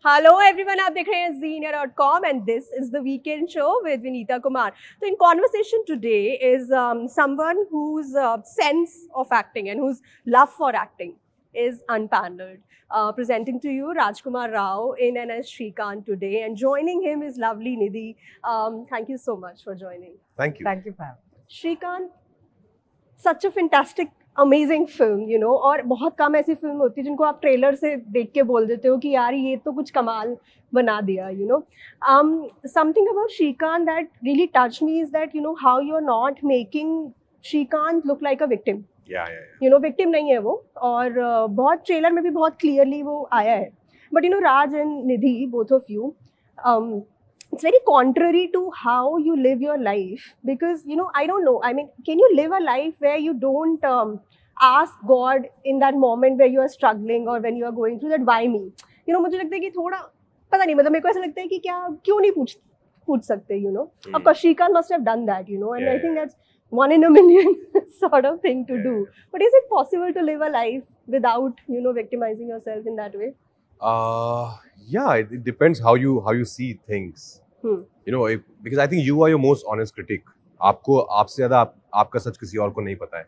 Hello everyone, आप देख रहे हैं Zeener.com and this is the weekend show with Vinita Kumar. So in conversation today is someone whose sense of acting and whose love for acting is unparalleled. Presenting to you Rajkumar Rao in NS Shrikant today, and joining him is lovely Nidhi. Thank you so much for joining. Thank you. Thank you, fam. Shrikant, such a fantastic amazing film you know, और बहुत कम ऐसी film होती है जिनको आप trailer से देख के बोल देते हो कि यार ये तो कुछ कमाल बना दिया, you know. Something about Srikanth that really touch me is that you know how you are not making Srikanth look like a victim. You know, victim नहीं है वो, और बहुत ट्रेलर में भी बहुत क्लियरली वो आया है. But you know, Raj and Nidhi, both of you, it's very contrary to how you live your life, because you know, I don't know, I mean, can you live a life where you don't ask God in that moment where you are struggling or when you are going through that, why me? You know, मुझे लगता है कि थोड़ा पता नहीं, मतलब मेरे को ऐसा लगता है कि क्या क्यों नहीं पूछ सकते, you know. Of course Shrikant must have done that, you know, and I think that's one in a million sort of thing to do. But is it possible to live a life without, you know, victimizing yourself in that way? Yeah, it depends how you see things. You know, because I think you are your most honest critic. आपसे ज़्यादा आपका सच किसी और को नहीं पता है.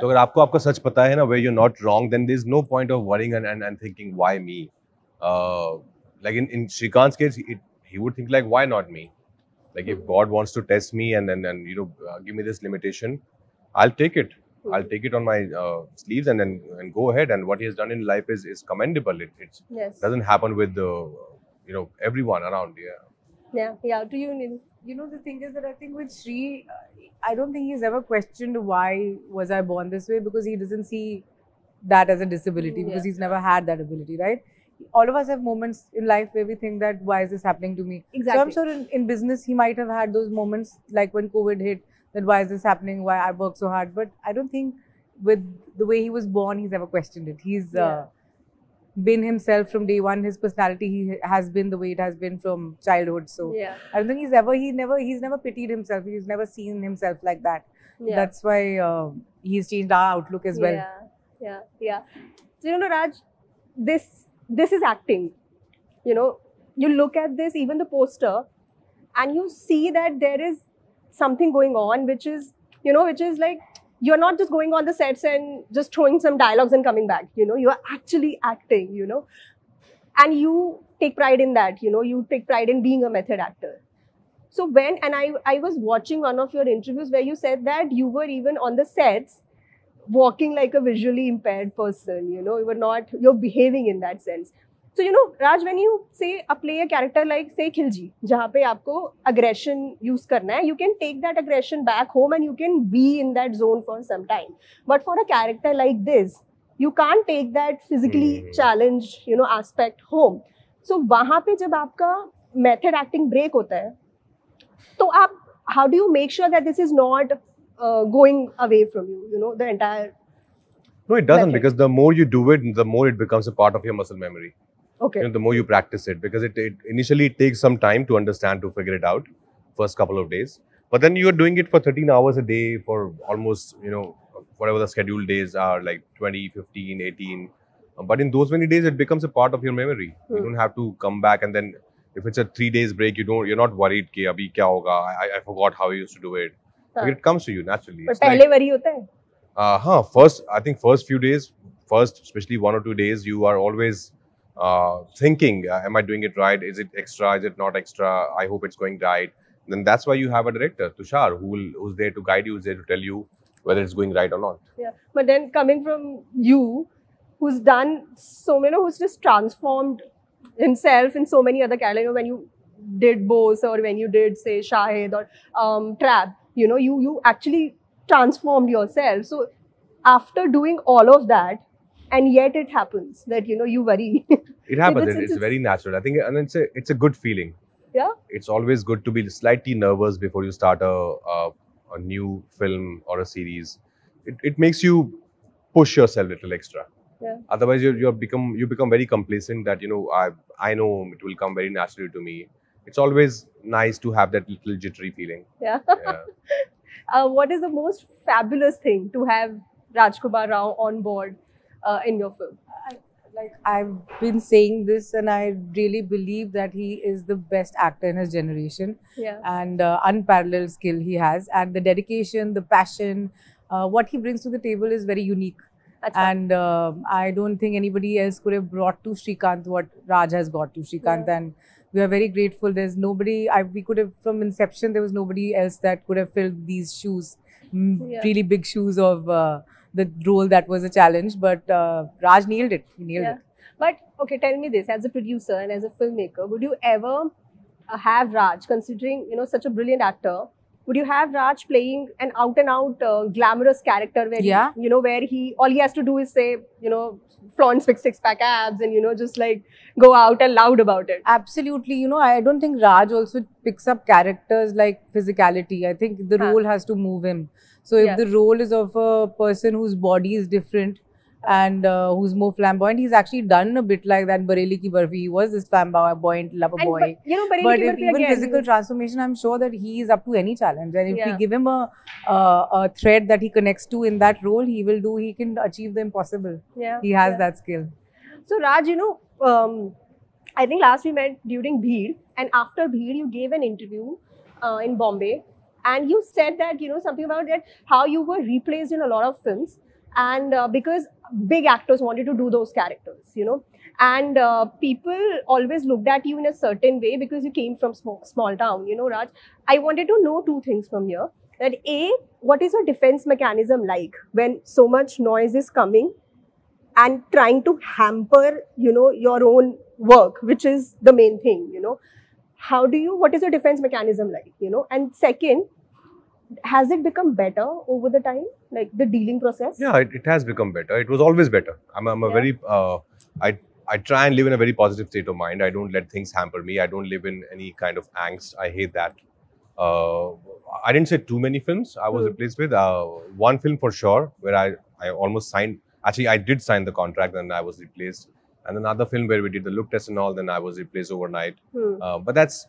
तो अगर आपको आपका सच पता है ना, where you're not wrong, then there's no point of worrying and thinking why me. Like in Shrikant's case, he would think like, why not me? Like if God wants to test me and you know, give me this limitation, I'll take it. I'll take it on my sleeves and go ahead. And what he has done in life is commendable. It doesn't happen with you know, everyone around. Yeah. Do you need? You know, the thing is that I think with Shri, I don't think he's ever questioned why was I born this way, because he doesn't see that as a disability, because he's never had that ability, right? All of us have moments in life where we think that why is this happening to me? Exactly. So I'm sure in business he might have had those moments, like when COVID hit, that why is this happening? Why I work so hard? But I don't think with the way he was born, he's ever questioned it. He's been himself from day one. His personality has been the way it has been from childhood. So I don't think he's never pitied himself. He's never seen himself like that. That's why he's changed our outlook as well. Yeah. So you know, Raj, this is acting. You know, you look at this, even the poster, and you see that there is something going on, which is like, you're not just going on the sets and just throwing some dialogues and coming back, you know, you are actually acting, you know, and you take pride in that, you know, you take pride in being a method actor. So I was watching one of your interviews where you said that you were even on the sets walking like a visually impaired person, you know, you're behaving in that sense. So, you know, Raj, when you say play a character like, say, Khilji, जहाँ पे आपको aggression use करना है, you can take that aggression back home and you can be in that zone for some time. But for a character like this, you can't take that physically challenged, you know, aspect home. So वहाँ पे जब आपका method acting break होता है, तो आप how do you make sure that this is not going away from you, you know, the entire? No, it doesn't, because the more you do it, the more it becomes a part of your muscle memory. Okay. You know, the more you practice it, because it initially it takes some time to understand, to figure it out, first couple of days. But then you are doing it for 13 hours a day for almost, you know, whatever the scheduled days are, like 20, 15, 18. But in those many days, it becomes a part of your memory. You don't have to come back, and then if it's a 3 days break, you're not worried कि अभी क्या होगा. I forgot how I used to do it. It comes to you naturally. But पहले worry होता है. First, I think first few days, especially 1 or 2 days, you are always thinking, am I doing it right? Is it extra? Is it not extra? I hope it's going right. Then that's why you have a director, Tushar, who's there to guide you, who's there to tell you whether it's going right or not. Yeah, but then coming from you, who's done so many, who's just transformed himself in so many other characters. You know, when you did Bose, or when you did, say, Shahid or Trap, you know, you actually transformed yourself. So after doing all of that, and yet it happens that, you know, you worry. It happens. It's very natural, I think, and it's a good feeling. Yeah. It's always good to be slightly nervous before you start a new film or a series. It makes you push yourself a little extra. Yeah. Otherwise, you become very complacent that, you know, I know it will come very naturally to me. It's always nice to have that little jittery feeling. Yeah. What is the most fabulous thing to have Rajkumar Rao on board in your film? Like, I've been saying this, and I really believe that he is the best actor in his generation. Yeah. And unparalleled skill he has, and the dedication, the passion, what he brings to the table is very unique. And I don't think anybody else could have brought to Srikanth what Raj has got to Srikanth. Yeah. And we are very grateful. There's nobody, we could have, from inception, there was nobody else that could have filled these shoes, really big shoes of the role that was a challenge. But Raj nailed it. He nailed it. But okay, tell me this, as a producer and as a filmmaker, would you ever have Raj, considering, you know, such a brilliant actor, would you have Raj playing an out and out glamorous character where he, you know, where all he has to do is say, you know, flaunt six-pack abs and, you know, just like go out and loud about it? Absolutely. You know, I don't think Raj also picks up characters like physicality. I think the role has to move him. So if the role is of a person whose body is different and who's more flamboyant, he's actually done a bit like that. Bareli Ki Barfi, he was this flamboyant lover boy. But, you know, but if even physical transformation, I'm sure that he is up to any challenge. And if we give him a thread that he connects to in that role, he can achieve the impossible. He has that skill. So Raj, you know, I think last we met during Bheed, and after Bheed, you gave an interview in Bombay, and you said that, you know, something about that, how you were replaced in a lot of films, and because big actors wanted to do those characters, you know, and people always looked at you in a certain way because you came from small town, you know, Raj. I wanted to know two things from here. That A, what is your defense mechanism like when so much noise is coming and trying to hamper, you know, your own work, which is the main thing, you know? What is your defense mechanism like, you know? And second, has it become better over the time, like the dealing process? Yeah, it has become better. It was always better. I'm a very, I try and live in a very positive state of mind. I don't let things hamper me. I don't live in any kind of angst. I hate that. I didn't say too many films I was replaced with. One film for sure, where I almost signed, actually I did sign the contract and I was replaced. And another film where we did the look test and all, then I was replaced overnight. But that's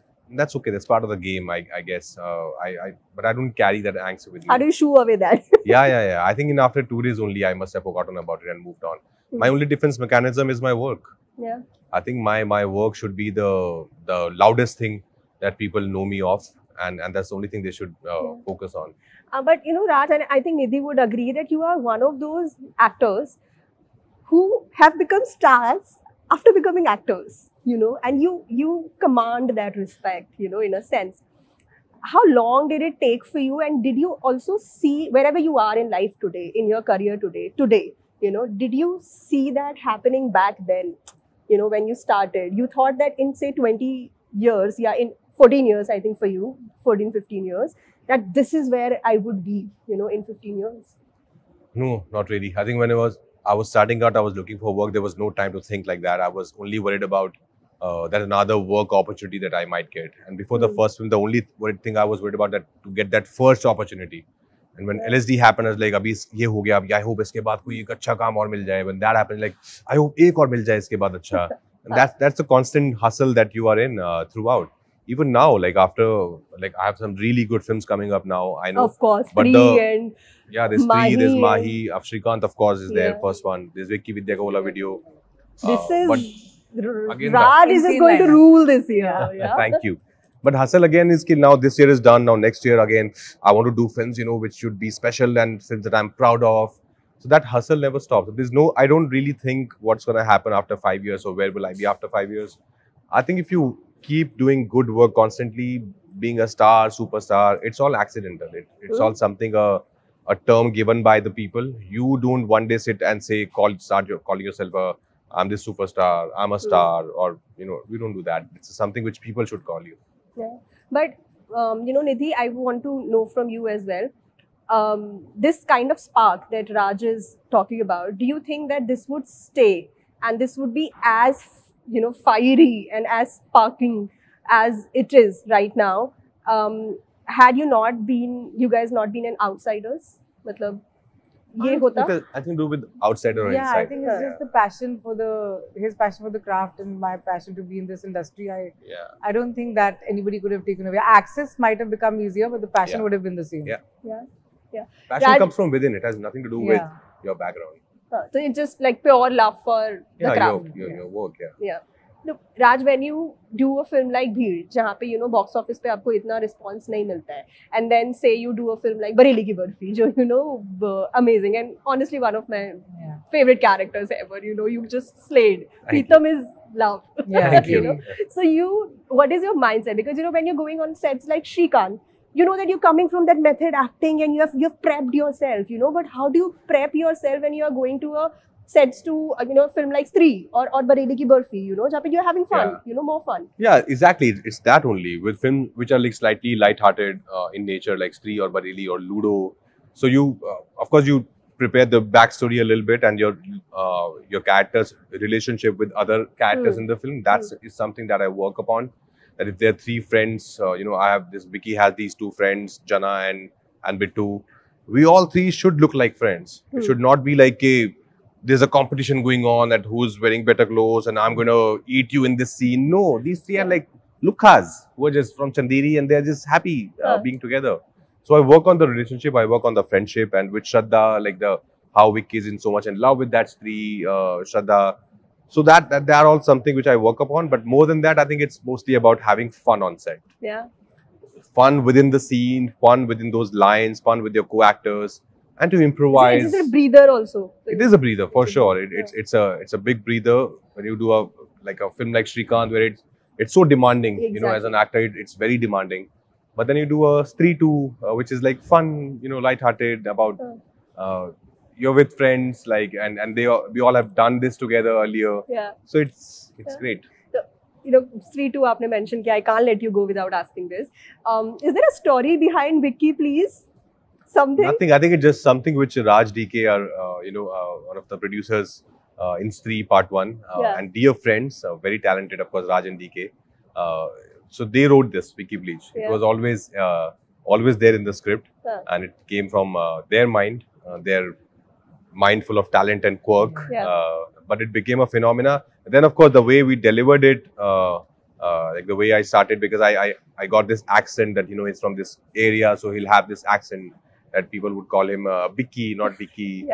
okay. That's part of the game, I guess. But I don't carry that angst with me. How do you shoo away that? Yeah. I think after 2 days only, I must have forgotten about it and moved on. My only defense mechanism is my work. Yeah. I think my work should be the loudest thing that people know me of, and that's the only thing they should focus on. But you know, Raj, and I think Nidhi would agree that you are one of those actors who have become stars after becoming actors, you know, and you command that respect, you know, in a sense. How long did it take for you, and did you also see, wherever you are in life today, in your career today, you know, did you see that happening back then, you know, when you started? You thought that in, say, 20 years, in 14 years, I think for you, 14, 15 years, that this is where I would be, you know, in 15 years? No, not really. I think when I was starting out, I was looking for work. There was no time to think like that. I was only worried about that another work opportunity that I might get. And before the first film, the only thing I was worried about that to get that first opportunity. And when LSD happened, I was like, abhi ye ho gaya, I hope iske baad koi ek acha kaam aur mil jaye. When that happened, like, I hope ek aur mil jaye iske baad acha. And that's a constant hustle that you are in throughout. Even now, like after, like I have some really good films coming up now. I know. Of course, but and there's Mahi. there's Mahi, Srikanth, of course, is there, first one. There's Vicky Vidya Kaula video. This again, Raj is going to rule this year. Yeah. Thank you. But hustle again is now this year is done. Now next year again, I want to do films, you know, which should be special and films that I'm proud of. So that hustle never stops. I don't really think what's going to happen after 5 years or where will I be after 5 years. I think if you keep doing good work constantly, being a star, superstar, it's all accidental. It's all something, a term given by the people. You don't one day sit and say, start calling yourself I'm this superstar, I'm a star, or, you know, we don't do that. It's something which people should call you. Yeah. But, you know, Nidhi, I want to know from you as well, this kind of spark that Raj is talking about, do you think that this would stay and this would be as, you know, fiery and as sparkling as it is right now, had you guys not been an outsiders? Matlab, ye hota? Because I think do with outsider or inside. I think it's just the passion for his passion for the craft and my passion to be in this industry. I don't think that anybody could have taken away. Access might have become easier, but the passion would have been the same. Passion comes from within. It has nothing to do with your background. So it's just like pure love for the craft. your work, yeah. Yeah. Look, Raj, when you do a film like Bheed, जहाँ पे box office पे आपको इतना response नहीं मिलता है, and then say you do a film like Bareilly Ki Barfi, जो amazing, and honestly one of my favorite characters ever. You just slayed. Pritam is love. Yeah, thank you. So what is your mindset? Because when you're going on sets like Shrikant, you know that you're coming from that method acting and you have prepped yourself, but how do you prep yourself when you are going to a sets to a film like Stree or Bareilly Ki Barfi, where you're having fun, more fun. Yeah, exactly. It's that only with films which are like slightly light-hearted in nature, like Stree or Bareilly or Ludo. So you, of course, you prepare the backstory a little bit and your character's relationship with other characters in the film. That's is something that I work upon. That if there are three friends, I have this. Vicky has these two friends, Jana and Bittu. We all three should look like friends. It should not be like there's a competition going on at who's wearing better clothes and I'm going to eat you in this scene. No, these three are like Lukhas who are just from Chanderi and they're just happy being together. So I work on the relationship, I work on the friendship, and with Shraddha, like how Vicky is in so much in love with that Stree, Shraddha. So that are all something which I work upon. But more than that, I think it's mostly about having fun on set. Yeah. Fun within the scene, fun within those lines, fun with your co-actors. And to improvise. Is it a breather also? It is a breather for sure. It's a big breather when you do a film like Shrikant, where it's so demanding. Exactly. As an actor, it's very demanding. But then you do a Stree 2, which is like fun, light-hearted about you're with friends, and we all have done this together earlier. Yeah. So it's great. So, Stree 2 आपने mentioned कि I can't let you go without asking this. Is there a story behind Vicky, please? Something? Nothing. I think it's just something which Raj DK, one of the producers in Stree Part 1, and dear friends, very talented, of course, Raj and DK. So they wrote this Vicky Bleach. It was always there in the script, and it came from their mind. They're mindful of talent and quirk, but it became a phenomena. And then, of course, the way we delivered it, like the way I started, because I got this accent that he's from this area, so he'll have this accent that people would call him Vicky, not Vicky.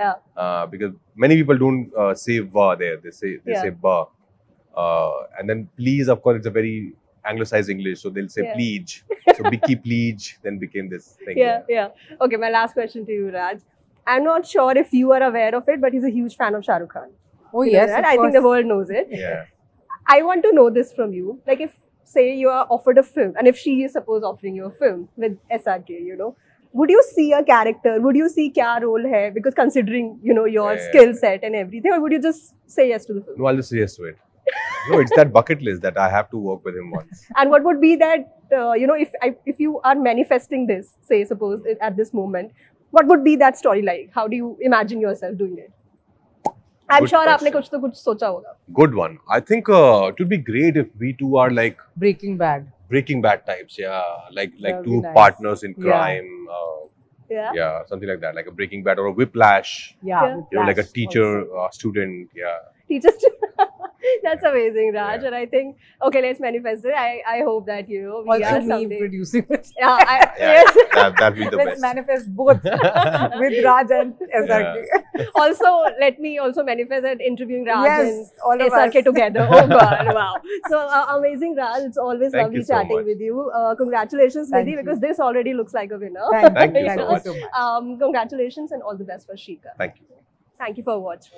Because many people don't say va there; they say ba. And then please, of course, it's a very anglicized English, so they'll say pleege. So Vicky pleege then became this thing. Yeah. Okay, my last question to you, Raj. I'm not sure if you are aware of it, but he's a huge fan of Shah Rukh Khan. Oh yes, I think the world knows it. Yeah. I want to know this from you. Like, if say you are offered a film, and if she is suppose offering you a film with SRK, would you see a character? Would you see kya role hai? Because considering your skill set and everything, or would you just say yes to the film? No, I'll just say yes to it. No, it's that bucket list that I have to work with him once. And what would be that? If you are manifesting this, say suppose at this moment, what would be that story like? How do you imagine yourself doing it? I'm Good sure question. आपने कुछ तो कुछ सोचा होगा. Good one. I think it would be great if we two are like Breaking Bad. Breaking Bad types, yeah, like That would two be nice. partners in crime, Yeah. yeah, something like that, like a Breaking Bad or a Whiplash, Yeah. like a Flash teacher, also. student, yeah. Teachers. That's amazing, Raj. Yeah. And I think, okay, let's manifest it. I hope that, we Also are me someday. producing it. Yeah, Yeah, yes. that'd be the Let's best. manifest both with Raj and SRK. Also, let me also manifest that interviewing Raj Yes, all and of SRK us. together. Oh God, wow. So amazing, Raj. It's always Thank lovely you so chatting much. with you. Congratulations, Thank Nidhi, you. because this already looks like a winner. Thank you so much. much. Congratulations and all the best for Shika. Thank you. Thank you for watching.